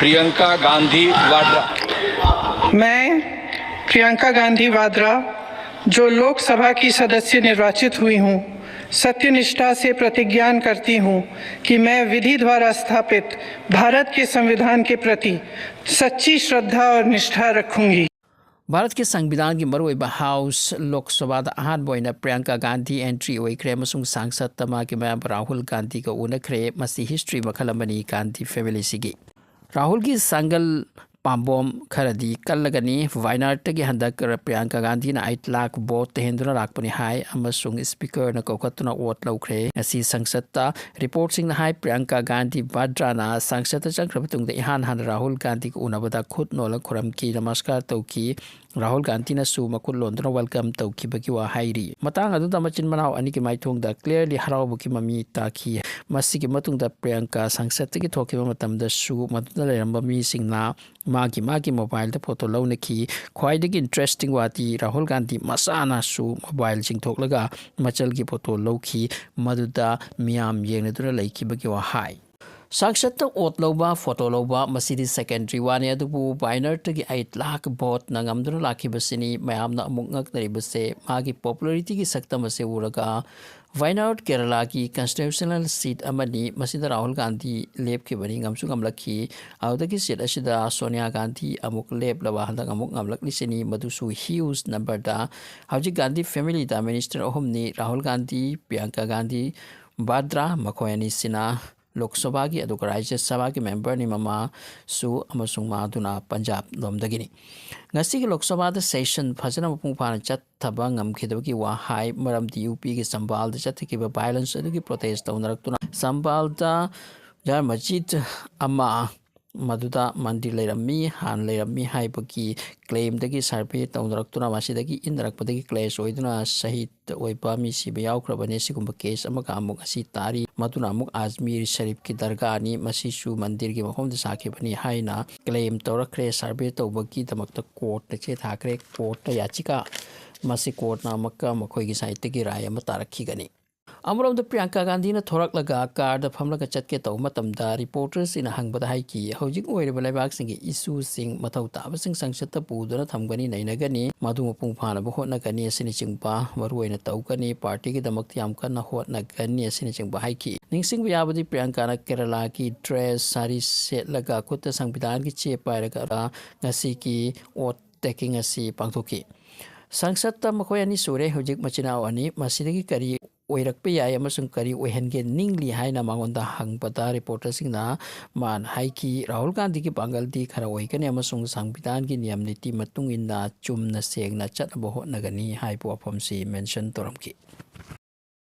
प्रियंका गांधी वाड्रा। मैं प्रियंका गांधी वाड्रा, जो लोकसभा की सदस्य निर्वाचित हुई हूँ, सत्यनिष्ठा से प्रतिज्ञा करती हूँ कि मैं विधि द्वारा स्थापित भारत के संविधान के प्रति सच्ची श्रद्धा और निष्ठा रखूंगी। भारत के संविधान की मरुइबा हाउस लोकसभा अहानबोइना प्रियंका गांधी एंट्री ओइख्रे सांसद तमा के मैम राहुल गांधी को उनख्रे मसी हिस्ट्री मखलमनी गांधी फैमिली सिगी राहुल की संगल पाम्बोम खरदी कल्लगनी वायनाड की हंदक प्रियंका गांधी ना 8 लाख वोट तेहेंदुना लाखपनी हाई अमसुंग स्पीकर न कौखतुना वोट लौख्रे ngasi संसद रिपोर्ट सिंह हाई प्रियंका गांधी वाड्रा ना संसद चंख्रबतुंग इहान हान राहुल गांधी को उनबदा खुद नोल खुरम की नमस्कार तौकी राहुल गांधी नसु मकुल लोंदना वेलकम तौकी बकी वा हाइरी मतंग अदुदा मचिन मनाव अनि की माइथोंग क्लियरली हराव की ममी ताकी मसी की मतुंग प्रियंका संसद की थोकिबा मतम दसु मदुदा लेरंबा मी सिंगना मागी मोबाइल द फोटो लौनकी ख्वाइदगी इंटरेस्टिंग वाती राहुल गांधी मसानासु मोबाइल चिंथोकलगा मचल की फोटो लौखी मदुदा मियाम येंगनदुना लैखिबगी वा हाई संसद ओट लौबा फोटो लौबा मसीदी सेकेंडरी वाने अदुबु बाइनर तगी 8 लाख वोट नंगमदुना लाखिबसिनी मयामना अमुक ngaknaribase मागी पॉपुलैरिटी की सक्तम से उरगा वायनाड केरला की कंस्टिट्यूशनल सीट अमनी मसीदा राहुल गांधी लेप के बनी गमसु गमलखी आउदगी सीट असिदा सोनिया गांधी अमुक लेप लवा हंदक अमुक गमलकलिसनी मधुसु ह्यूज नंबर दा हौजी गांधी फैमिली दा मिनिस्टर अहमनी राहुल गांधी प्रियंका गांधी वाड्रा मखोयनी सिना लोकसभा की अदुग राज्य सभा की मेंबर नि ममा सु अमसुंग मादुना पंजाब लोमदगिनी ngasi की लोकसभा द सेशन फजना मपुंग फाना चत्थबा ngamkhidabagi wa hai maramdi UP की संभाल द चत्थकिबा वायलेंस अदुगी प्रोटेस्ट तौनरक्तुना संभाल द जार मस्जिद अमा मदुदा मंदिर लेरमी हान लेरमी हाइबकी क्लेम दगी सर्वे तौनरक्तुना मासिदगी इंदरकपदगी क्लेश ओइदुना सहित ओइबा मी सिबे याउख्रबने सिगुंबा केस अमका अमुक असि तारी मदुना अमुक अजमेर शरीफ की दरगाह नि मसिसु मंदिर की मफम द साखेबनी हाइना क्लेम तौरख्रे सर्वे तौबकी दमकत कोर्ट चे थाख्रे कोर्ट याचिका मसि कोर्ट ना मक्का मखोइगी साहित्य की राय अम तारखिगनी अमरोम प्रियंका गांधी ने थोरक लगा कार फमलग चटके तौ मतमदा रिपोर्टर्स इन हंगबदा हाई की हौजिक ओइरब लेबाक सिंग इशू सिंग मथौ ताब सिंग संसद पुदुना थमगनी नैनगनी मधु मपुंग फानब होटनगनी असिनि चिंगबा मरुओइना तौगनी पार्टी की दमक याम कन्ना होटनगनी असिनि चिंगबा हाई की निंगसिंग याबदी प्रियंका ना केरला की ड्रेस सारी सेटलगा खुद संविधान की चे पायरगा ngasi की ओट टेकिंग असि पांगथोकी संसद मखोयनी सुरे हौजिक मचिनाव अनि मसिदगी करी ओइरकपे याय अमसुंग करी ओहनगे निंगली हाइना मांगोंदा हंगपदा रिपोर्टर्सिंगना मान हाइकी राहुल गांधी की पांगल दी खरा ओइकने अमसुंग संविधान की नियम नीति मतुंग इन्ना चुमना सेंगना चटबो होनगनी हाइपो अफमसी मेंशन तोरमकी।